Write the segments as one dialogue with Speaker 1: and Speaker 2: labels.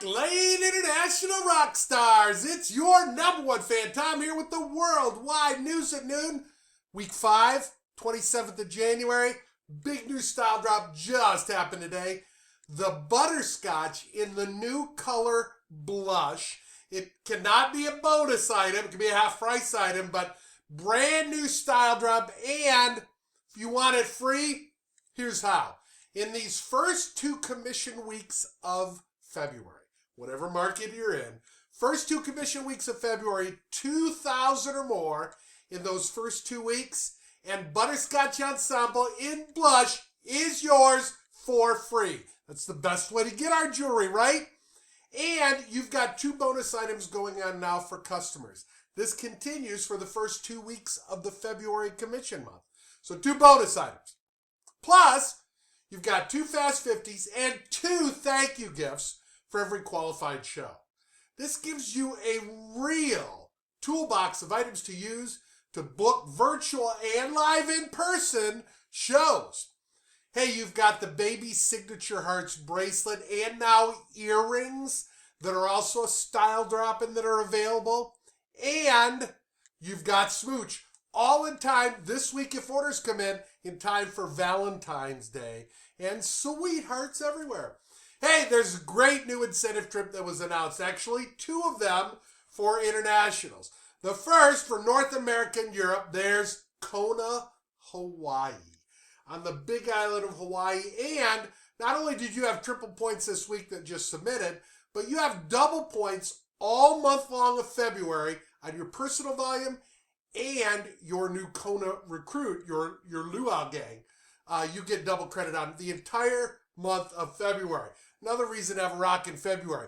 Speaker 1: Lane International Rock Stars. It's your number one fan, Tom, here with the worldwide news at noon. Week 5, 27th of January. Big new style drop just happened today. The butterscotch in the new color blush. It cannot be a bonus item. It can be a half price item, but brand new style drop. And if you want it free, here's how. In these first 2 commission weeks of February, whatever market you're in, first 2 commission weeks of February, 2,000 or more in those first 2 weeks, and Butterscotch Ensemble in blush is yours for free. That's the best way to get our jewelry, right? And you've got 2 bonus items going on now for customers. This continues for the first 2 weeks of the February commission month. So 2 bonus items. Plus, you've got 2 Fast 50s and 2 thank you gifts for every qualified show. This gives you a real toolbox of items to use to book virtual and live in-person shows. Hey, you've got the Baby Signature Hearts bracelet and now earrings that are also style dropping that are available. And you've got Smooch all in time this week if orders come in time for Valentine's Day. And sweethearts everywhere. Hey, there's a great new incentive trip that was announced. Actually, 2 of them for internationals. The first for North America and Europe, there's Kona, Hawaii. On the big island of Hawaii. And not only did you have triple points this week that just submitted, but you have double points all month long of February on your personal volume and your new Kona recruit, your luau gang. You get double credit on the entire month of February. Another reason to have a rock in February.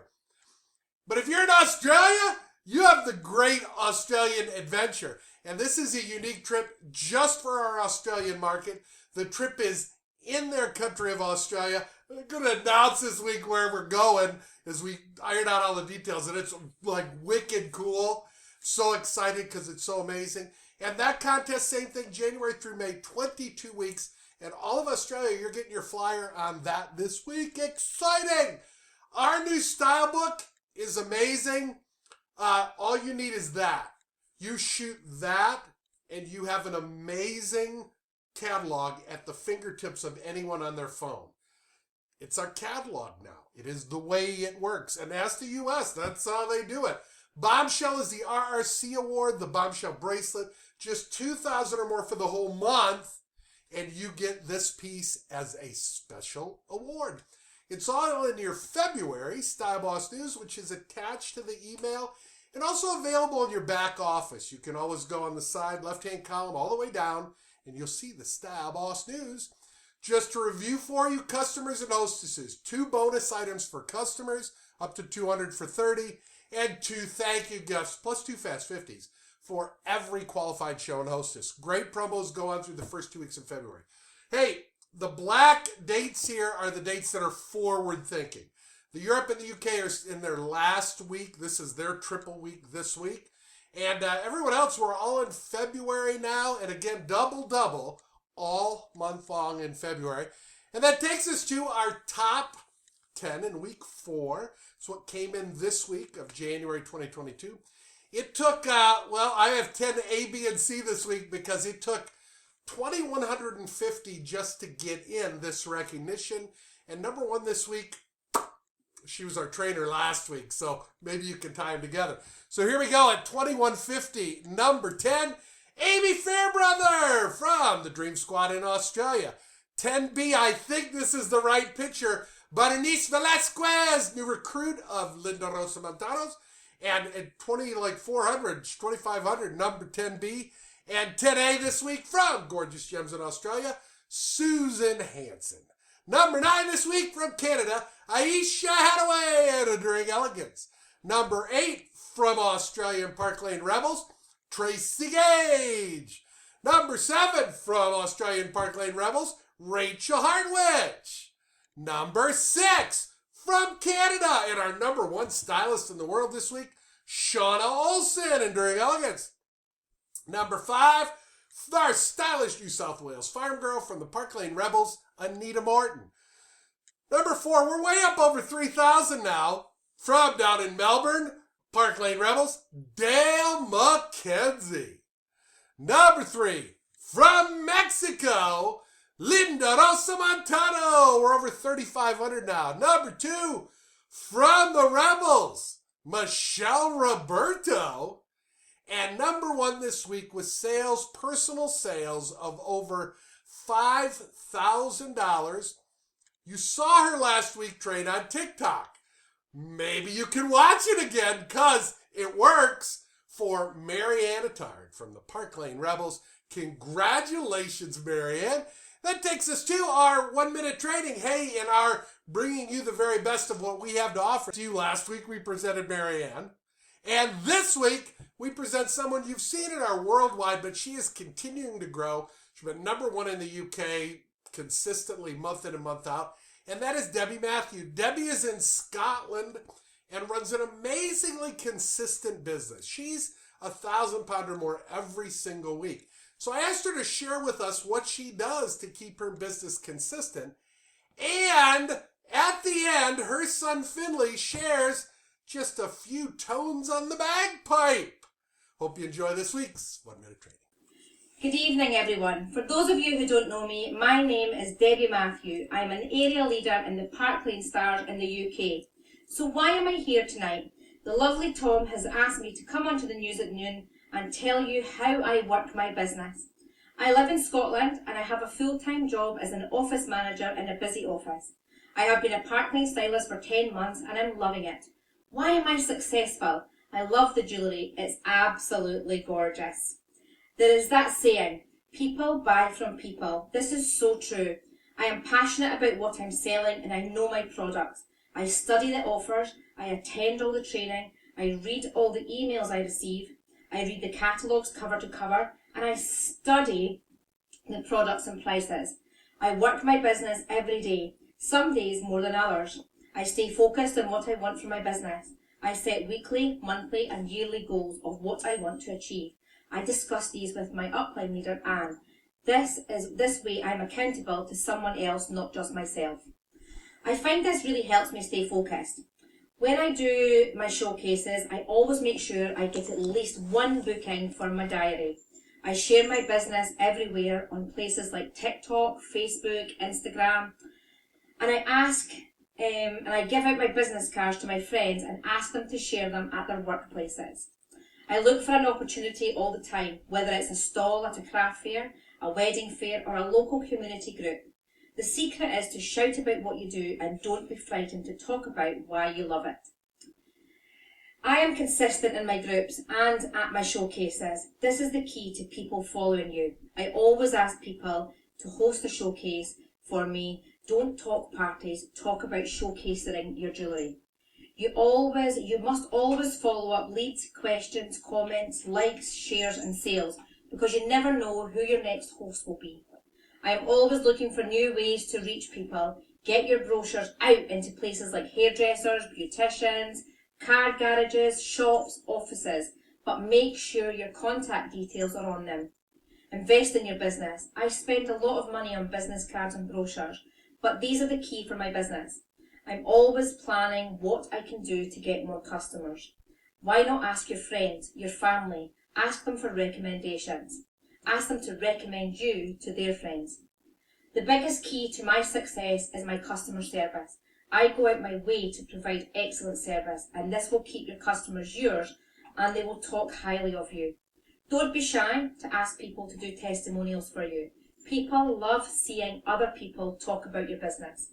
Speaker 1: But if you're in Australia, you have the Great Australian Adventure. And this is a unique trip just for our Australian market. The trip is in their country of Australia. I'm going to announce this week where we're going as we iron out all the details. And it's like wicked cool. So excited because it's so amazing. And that contest, same thing, January through May, 22 weeks. And all of Australia, you're getting your flyer on that this week. Exciting! Our new style book is amazing. All you need is that. You shoot that, and you have an amazing catalog at the fingertips of anyone on their phone. It's our catalog now. It is the way it works. And ask the U.S., that's how they do it. Bombshell is the RRC award, the Bombshell bracelet. Just 2,000 or more for the whole month. And you get this piece as a special award. It's all in your February Style Boss News, which is attached to the email and also available in your back office. You can always go on the side, left-hand column, all the way down, and you'll see the Style Boss News. Just to review for you, customers and hostesses, 2 bonus items for customers, up to 200 for 30, and 2 thank you gifts, plus 2 Fast 50s. For every qualified show and hostess. Great promos go on through the first 2 weeks of February. Hey, the black dates here are the dates that are forward thinking. The Europe and the UK are in their last week. This is their triple week this week. And everyone else, we're all in February now. And again, double, all month long in February. And that takes us to our top 10 in week 4. It's what came in this week of January 2022. It took, I have 10 A, B, and C this week because it took 2,150 just to get in this recognition. And number 1 this week, she was our trainer last week, so maybe you can tie them together. So here we go at 2,150. Number 10, Amy Fairbrother from the Dream Squad in Australia. 10B, I think this is the right picture. Berenice Velasquez, new recruit of Linda Rosa Montanos. And at 2,500, number 10B. And 10A this week from Gorgeous Gems in Australia, Susan Hansen. Number 9 this week from Canada, Aisha Hadaway and Elegance. Number 8 from Australian Park Lane Rebels, Tracey Gage. Number 7 from Australian Park Lane Rebels, Rachael Hartwich. Number 6 from Canada, and our number 1 stylist in the world this week, Shauna Olsen, Enduring Elegance. Number 5, our stylish New South Wales farm girl from the Park Lane Rebels, Anita Morton. Number 4, we're way up over 3,000 now. From down in Melbourne, Park Lane Rebels, Dale McKenzie. Number 3, from Mexico, Linda Rosa Montano. We're over 3,500 now. Number 2, from the Rebels, Michelle Roberto. And number 1 this week with sales, personal sales of over $5,000. You saw her last week train on TikTok. Maybe you can watch it again because it works. For Marianne Attard from the Park Lane Rebels. Congratulations, Marianne. That takes us to our 1-minute training. Hey, and our bringing you the very best of what we have to offer to you. Last week we presented Marianne. And this week we present someone you've seen in our worldwide, but she is continuing to grow. She's been number 1 in the UK consistently month in and month out. And that is Debbie Matthew. Debbie is in Scotland and runs an amazingly consistent business. She's 1,000 pound or more every single week. So I asked her to share with us what she does to keep her business consistent. And at the end, her son Finley shares just a few tones on the bagpipe. Hope you enjoy this week's 1-minute training.
Speaker 2: Good evening, everyone. For those of you who don't know me, my name is Debbie Matthew. I'm an area leader in the Park Lane Stars in the UK. So why am I here tonight? The lovely Tom has asked me to come onto the news at noon and tell you how I work my business. I live in Scotland and I have a full-time job as an office manager in a busy office. I have been a Park Lane stylist for 10 months and I'm loving it. Why am I successful? I love the jewellery. It's absolutely gorgeous. There is that saying, people buy from people. This is so true. I am passionate about what I'm selling and I know my products. I study the offers, I attend all the training, I read all the emails I receive, I read the catalogues cover to cover, and I study the products and prices. I work my business every day, some days more than others. I stay focused on what I want from my business. I set weekly, monthly and yearly goals of what I want to achieve. I discuss these with my upline leader, Anne. This way I'm accountable to someone else, not just myself. I find this really helps me stay focused. When I do my showcases, I always make sure I get at least 1 booking for my diary. I share my business everywhere on places like TikTok, Facebook, Instagram, and I give out my business cards to my friends and ask them to share them at their workplaces. I look for an opportunity all the time, whether it's a stall at a craft fair, a wedding fair, or a local community group. The secret is to shout about what you do and don't be frightened to talk about why you love it. I am consistent in my groups and at my showcases. This is the key to people following you. I always ask people to host a showcase for me. Don't talk parties, talk about showcasing your jewellery. You must always follow up leads, questions, comments, likes, shares and sales because you never know who your next host will be. I am always looking for new ways to reach people. Get your brochures out into places like hairdressers, beauticians, car garages, shops, offices, but make sure your contact details are on them. Invest in your business. I spend a lot of money on business cards and brochures, but these are the key for my business. I'm always planning what I can do to get more customers. Why not ask your friends, your family, ask them for recommendations. Ask them to recommend you to their friends. The biggest key to my success is my customer service. I go out my way to provide excellent service, and this will keep your customers yours, and they will talk highly of you. Don't be shy to ask people to do testimonials for you. People love seeing other people talk about your business.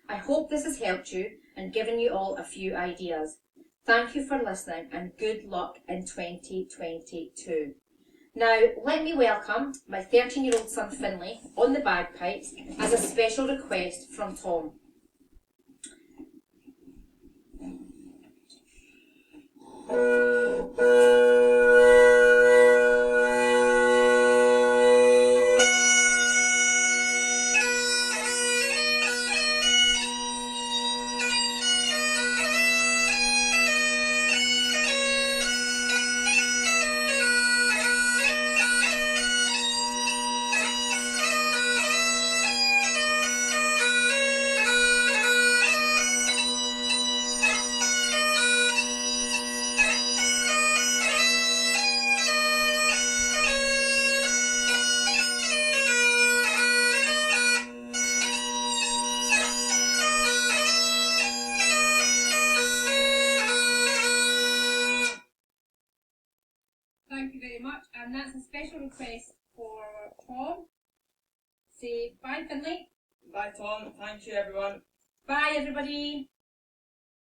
Speaker 2: I hope this has helped you and given you all a few ideas. Thank you for listening and good luck in 2022. Now, let me welcome my 13-year-old son Finley on the bagpipes as a special request from Tom. thank you very much. And that's a special request for Tom. Say bye, Finley.
Speaker 3: Bye, Tom. Thank you, everyone.
Speaker 2: Bye, everybody.